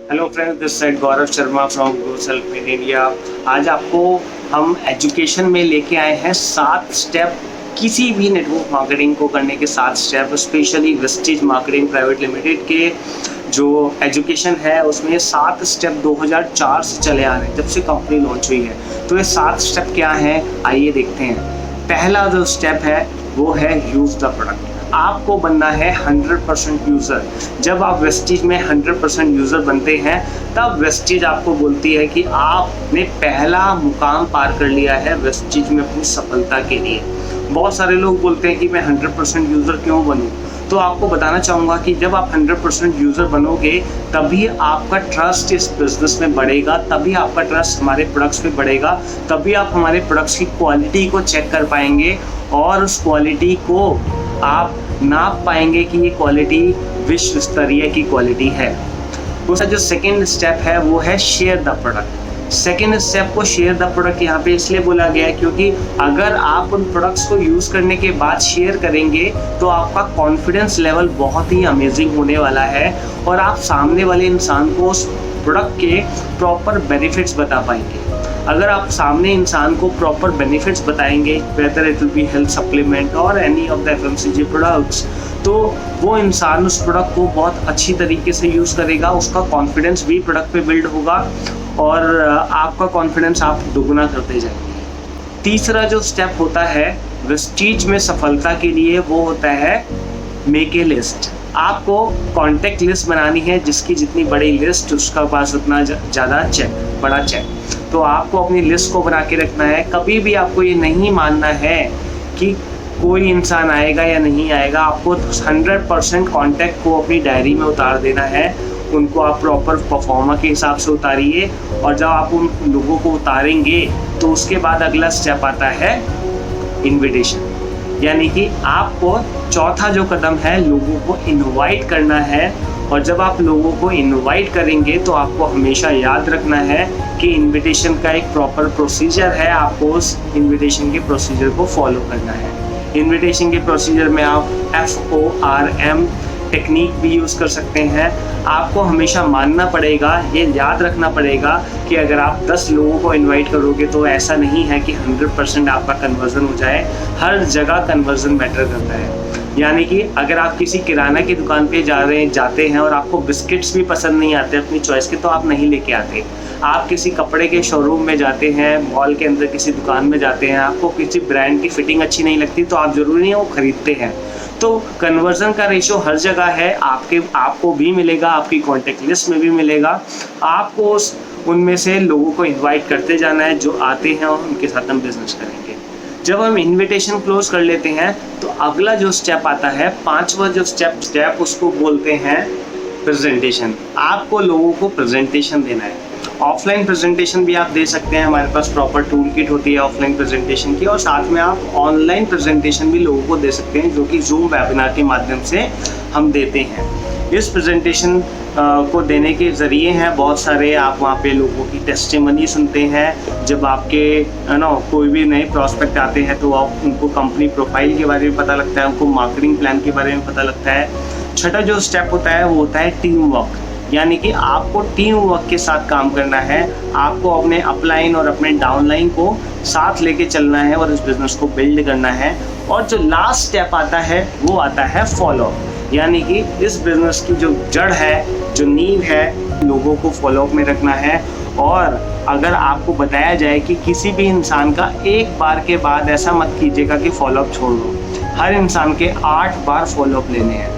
Hello friends, this side Gaurav Sharma from grow self in India. आज आपको हम एजुकेशन में लेके आए हैं 7 स्टेप, किसी भी नेटवर्क मार्केटिंग को करने के 7 step. Specially Vestige marketing private limited के जो एजुकेशन है उसमें 7 स्टेप 2004 से चले आ रहे हैं, जब से कंपनी लॉन्च हुई है। तो ये 7 स्टेप क्या हैं, आइए देखते हैं। पहला जो स्टेप है वो है यूज़ द प्रोडक्ट। आपको बनना है 100% यूज़र। जब आप वेस्टीज में 100% यूज़र बनते हैं तब वेस्टीज आपको बोलती है कि आपने पहला मुकाम पार कर लिया है वेस्टीज में अपनी सफलता के लिए। बहुत सारे लोग बोलते हैं कि मैं 100% यूज़र क्यों बनूं, तो आपको बताना चाहूँगा कि जब आप 100% यूज़र बनोगे तभी आपका ट्रस्ट इस बिज़नेस में बढ़ेगा, तभी आपका ट्रस्ट हमारे प्रोडक्ट्स पे बढ़ेगा, तभी आप हमारे प्रोडक्ट्स की क्वालिटी को चेक कर पाएंगे और उस क्वालिटी को आप नाप पाएंगे कि ये क्वालिटी विश्व स्तरीय की क्वालिटी है। दूसरा जो सेकेंड स्टेप है वो है share the product. Second step को शेयर द प्रोडक्ट यहाँ पे इसलिए बोला गया है क्योंकि अगर आप उन प्रोडक्ट्स को यूज़ करने के बाद शेयर करेंगे तो आपका कॉन्फिडेंस लेवल बहुत ही अमेजिंग होने वाला है और आप सामने वाले इंसान को उस प्रोडक्ट के प्रॉपर बेनिफिट्स बता पाएंगे। अगर आप सामने इंसान को प्रॉपर बेनिफिट्स बताएंगे, whether it will be health supplement और any of the FMCG products, तो वो इंसान उस प्रोडक्ट को बहुत अच्छी तरीके से यूज़ करेगा, उसका कॉन्फिडेंस भी प्रोडक्ट पे बिल्ड होगा और आपका कॉन्फिडेंस आप दोगुना करते जाएंगे। तीसरा जो स्टेप होता है वेस्टीज में सफलता के लिए वो होता है मेक ए लिस्ट। आपको कॉन्टैक्ट लिस्ट बनानी है, जिसकी जितनी बड़ी लिस्ट उसका पास उतना ज़्यादा चेक, बड़ा चेक। तो आपको अपनी लिस्ट को बना के रखना है। कभी भी आपको ये नहीं मानना है कि कोई इंसान आएगा या नहीं आएगा, आपको 100% कॉन्टैक्ट को अपनी डायरी में उतार देना है। उनको आप प्रॉपर परफॉर्मा के हिसाब से उतारिए और जब आप उन लोगों को उतारेंगे तो उसके बाद अगला स्टेप आता है इन्विटेशन, यानी कि आपको चौथा जो कदम है लोगों को इनवाइट करना है। और जब आप लोगों को इनवाइट करेंगे तो आपको हमेशा याद रखना है कि इनविटेशन का एक प्रॉपर प्रोसीजर है, आपको उस इनविटेशन के प्रोसीजर को फॉलो करना है। इनविटेशन के प्रोसीजर में आप FORM टेक्निक भी यूज़ कर सकते हैं। आपको हमेशा मानना पड़ेगा, ये याद रखना पड़ेगा कि अगर आप 10 लोगों को इनवाइट करोगे तो ऐसा नहीं है कि 100% आपका कन्वर्जन हो जाए। हर जगह कन्वर्जन मैटर करता है। यानी कि अगर आप किसी किराना की दुकान पे जाते हैं और आपको बिस्किट्स भी पसंद नहीं आते अपनी चॉइस के, तो आप नहीं लेके आते। आप किसी कपड़े के शोरूम में जाते हैं, मॉल के अंदर किसी दुकान में जाते हैं, आपको किसी ब्रांड की फिटिंग अच्छी नहीं लगती तो आप ज़रूरी नहीं है वो खरीदते हैं। तो कन्वर्जन का रेशो हर जगह है, आपको भी मिलेगा, आपकी कॉन्टैक्ट लिस्ट में भी मिलेगा। आपको उनमें से लोगों को इन्वाइट करते जाना है जो आते हैं और उनके साथ हम बिजनेस करेंगे। जब हम इनविटेशन क्लोज कर लेते हैं तो अगला जो स्टेप आता है, 5वां जो स्टेप उसको बोलते हैं प्रेजेंटेशन। आपको लोगों को प्रेजेंटेशन देना है। ऑफलाइन प्रेजेंटेशन भी आप दे सकते हैं, हमारे पास प्रॉपर टूल किट होती है ऑफलाइन प्रेजेंटेशन की, और साथ में आप ऑनलाइन प्रेजेंटेशन भी लोगों को दे सकते हैं जो कि जूम वेबिनार के माध्यम से हम देते हैं। इस प्रेजेंटेशन को देने के ज़रिए हैं बहुत सारे, आप वहाँ पे लोगों की टेस्टिमनी सुनते हैं। जब आपके कोई भी नए प्रॉस्पेक्ट आते हैं तो आप उनको कंपनी प्रोफाइल के बारे में पता लगता है, उनको मार्केटिंग प्लान के बारे में पता लगता है। छठा जो स्टेप होता है वो होता है टीम वर्क, यानी कि आपको टीम वर्क के साथ काम करना है। आपको अपने अपलाइन और अपने डाउनलाइन को साथ लेके चलना है और इस बिज़नेस को बिल्ड करना है। और जो लास्ट स्टेप आता है वो आता है फॉलो, यानी कि इस बिज़नेस की जो जड़ है, जो नींव है, लोगों को फॉलोअप में रखना है। और अगर आपको बताया जाए कि किसी भी इंसान का एक बार के बाद ऐसा मत कीजिएगा कि फॉलोअप छोड़ दो, हर इंसान के 8 बार फॉलोअप लेने हैं।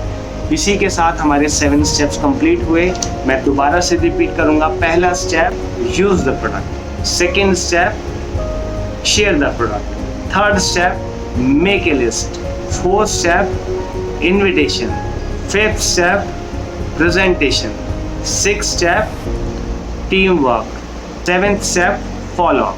इसी के साथ हमारे 7 स्टेप्स कंप्लीट हुए। मैं दोबारा से रिपीट करूंगा। पहला step use the product, second step share the product, third step make a list, fourth step invitation, fifth step presentation, sixth step team work, seventh step follow.